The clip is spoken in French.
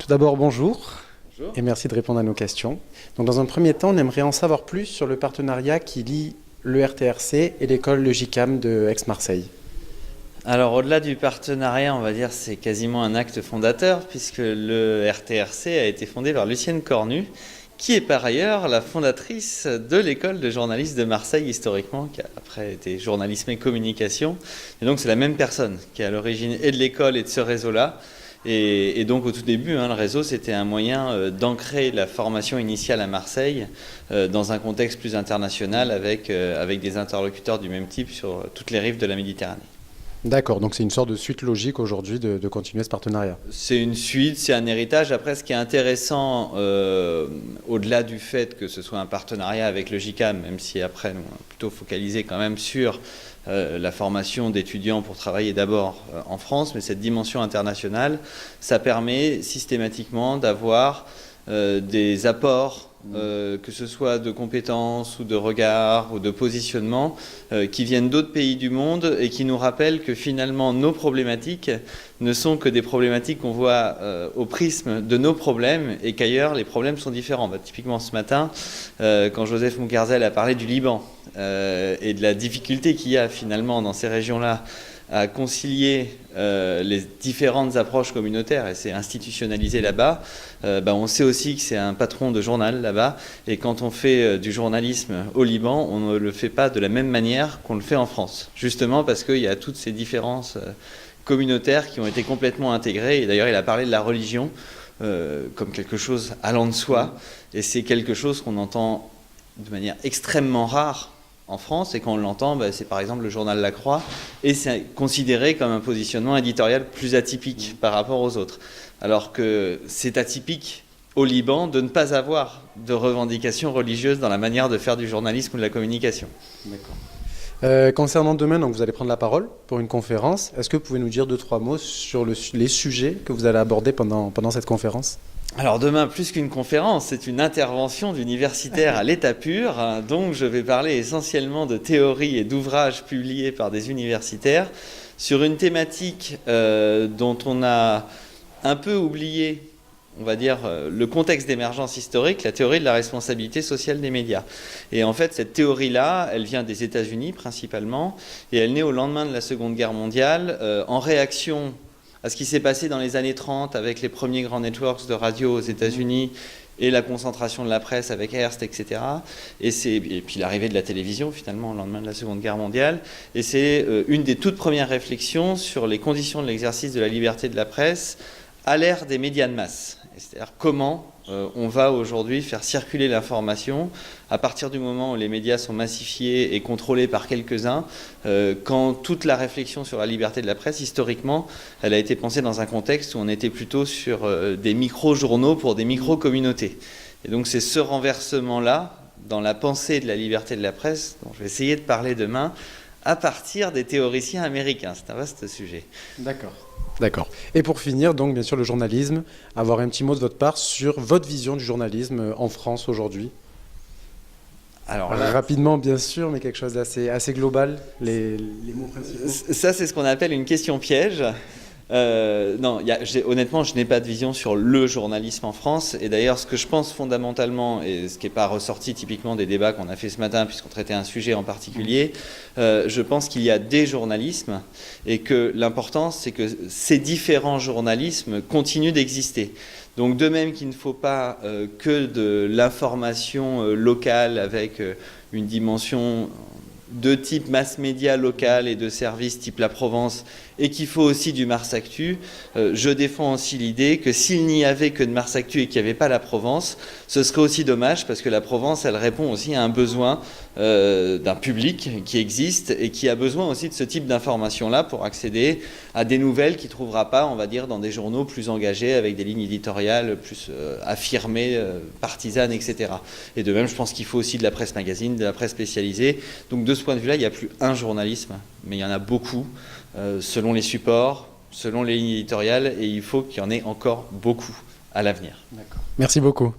Tout d'abord, bonjour Bonjour. et merci de répondre à nos questions. Donc, dans un premier temps, on aimerait en savoir plus sur le partenariat qui lie le RTRC et l'école Logicam de Aix-Marseille. Alors au-delà du partenariat, on va dire c'est quasiment un acte fondateur puisque le RTRC a été fondé par Lucienne Cornu, qui est par ailleurs la fondatrice de l'école de journalisme de Marseille historiquement, qui a après été journalisme et communication. Et donc c'est la même personne qui est à l'origine et de l'école et de ce réseau-là. Et donc au tout début, le réseau c'était un moyen d'ancrer la formation initiale à Marseille dans un contexte plus international avec des interlocuteurs du même type sur toutes les rives de la Méditerranée. D'accord, donc c'est une sorte de suite logique aujourd'hui de continuer ce partenariat. C'est une suite, c'est un héritage. Après, ce qui est intéressant, au-delà du fait que ce soit un partenariat avec le GICAM, même si après, nous, on est plutôt focalisé quand même sur la formation d'étudiants pour travailler d'abord en France, mais cette dimension internationale, ça permet systématiquement d'avoir des apports, que ce soit de compétences ou de regards ou de positionnement, qui viennent d'autres pays du monde et qui nous rappellent que finalement nos problématiques ne sont que des problématiques qu'on voit au prisme de nos problèmes et qu'ailleurs les problèmes sont différents. Typiquement ce matin, quand Joseph Moukarzel a parlé du Liban et de la difficulté qu'il y a finalement dans ces régions-là à concilier les différentes approches communautaires, et c'est institutionnalisé là-bas. On sait aussi que c'est un patron de journal là-bas, et quand on fait du journalisme au Liban, on ne le fait pas de la même manière qu'on le fait en France, justement parce qu'il y a toutes ces différences communautaires qui ont été complètement intégrées, et d'ailleurs il a parlé de la religion comme quelque chose allant de soi, et c'est quelque chose qu'on entend de manière extrêmement rare en France, et quand on l'entend, c'est par exemple le journal La Croix, et c'est considéré comme un positionnement éditorial plus atypique par rapport aux autres. Alors que c'est atypique au Liban de ne pas avoir de revendications religieuses dans la manière de faire du journalisme ou de la communication. D'accord. Concernant demain, donc vous allez prendre la parole pour une conférence. Est-ce que vous pouvez nous dire 2-3 mots sur les sujets que vous allez aborder pendant cette conférence ? Alors demain, plus qu'une conférence, c'est une intervention d'universitaire à l'état pur. Donc je vais parler essentiellement de théories et d'ouvrages publiés par des universitaires sur une thématique dont on a un peu oublié, on va dire, le contexte d'émergence historique, la théorie de la responsabilité sociale des médias. Et en fait, cette théorie-là, elle vient des États-Unis principalement, et elle naît au lendemain de la Seconde Guerre mondiale, en réaction à ce qui s'est passé dans les années 30 avec les premiers grands networks de radio aux États-Unis et la concentration de la presse avec Hearst, etc. Et puis l'arrivée de la télévision, finalement, au lendemain de la Seconde Guerre mondiale. Et c'est une des toutes premières réflexions sur les conditions de l'exercice de la liberté de la presse à l'ère des médias de masse. C'est-à-dire comment on va aujourd'hui faire circuler l'information à partir du moment où les médias sont massifiés et contrôlés par quelques-uns, quand toute la réflexion sur la liberté de la presse, historiquement, elle a été pensée dans un contexte où on était plutôt sur des micro-journaux pour des micro-communautés. Et donc c'est ce renversement-là, dans la pensée de la liberté de la presse, dont je vais essayer de parler demain, à partir des théoriciens américains. C'est un vaste sujet. D'accord. Et pour finir, donc bien sûr le journalisme, avoir un petit mot de votre part sur votre vision du journalisme en France aujourd'hui. Alors rapidement bien sûr, mais quelque chose d'assez global, les mots principaux. Ça c'est ce qu'on appelle une question piège. Non, honnêtement, je n'ai pas de vision sur le journalisme en France. Et d'ailleurs, ce que je pense fondamentalement, et ce qui n'est pas ressorti typiquement des débats qu'on a fait ce matin, puisqu'on traitait un sujet en particulier, je pense qu'il y a des journalismes et que l'important, c'est que ces différents journalismes continuent d'exister. Donc de même qu'il ne faut pas que de l'information locale avec une dimension de type mass média local et de services type La Provence, et qu'il faut aussi du Mars Actu, je défends aussi l'idée que s'il n'y avait que de Mars Actu et qu'il n'y avait pas La Provence, ce serait aussi dommage parce que La Provence, elle répond aussi à un besoin d'un public qui existe et qui a besoin aussi de ce type d'informations-là pour accéder à des nouvelles qu'il ne trouvera pas, on va dire, dans des journaux plus engagés avec des lignes éditoriales plus affirmées, partisanes, etc. Et de même, je pense qu'il faut aussi de la presse magazine, de la presse spécialisée. Donc de ce point de vue-là, il n'y a plus un journalisme, mais il y en a beaucoup, selon les supports, selon les lignes éditoriales, et il faut qu'il y en ait encore beaucoup à l'avenir. D'accord. Merci beaucoup.